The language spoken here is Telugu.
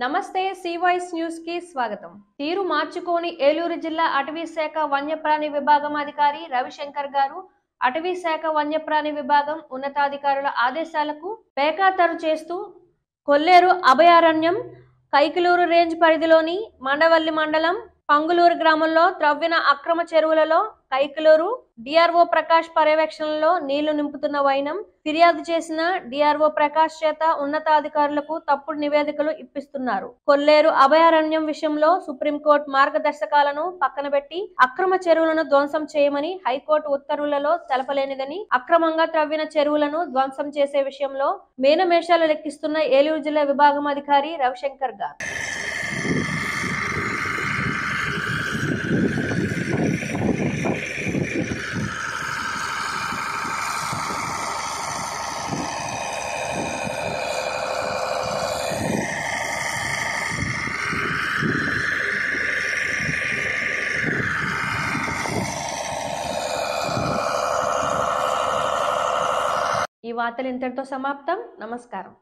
నమస్తే సి వాయిస్ న్యూస్ కి స్వాగతం. తీరు మార్చుకోని ఏలూరు జిల్లా అటవీ శాఖ వన్యప్రాణి విభాగం అధికారి రవిశంకర్ గారు అటవీ శాఖ వన్యప్రాణి విభాగం ఉన్నతాధికారుల ఆదేశాలకు బేఖాతరు చేస్తూ కొల్లేరు అభయారణ్యం కైకలూరు రేంజ్ పరిధిలోని మండవల్లి మండలం పంగులూరు గ్రామంలో త్రవ్విన అక్రమ చెరువులలో కైకలూరు డిఆర్ఓ ప్రకాష్ పర్యవేక్షణలో నీళ్లు నింపుతున్న వైనం ఫిర్యాదు చేసిన డిఆర్ఓ ప్రకాష్ చేత ఉన్నతాధికారులకు తప్పుడు నివేదికలు ఇప్పిస్తున్నారు. కొల్లేరు అభయారణ్యం విషయంలో సుప్రీంకోర్టు మార్గదర్శకాలను పక్కనబెట్టి అక్రమ చెరువులను ధ్వంసం చేయమని హైకోర్టు ఉత్తర్వులలో తెలపలేనిదని, అక్రమంగా త్రవ్విన చెరువులను ధ్వంసం చేసే విషయంలో మేనమేషాలు లెక్కిస్తున్న ఏలూరు జిల్లా విభాగం అధికారి రవిశంకర్ గారు ఈ వార్తలు ఇంతటితో సమాప్తం. నమస్కారం.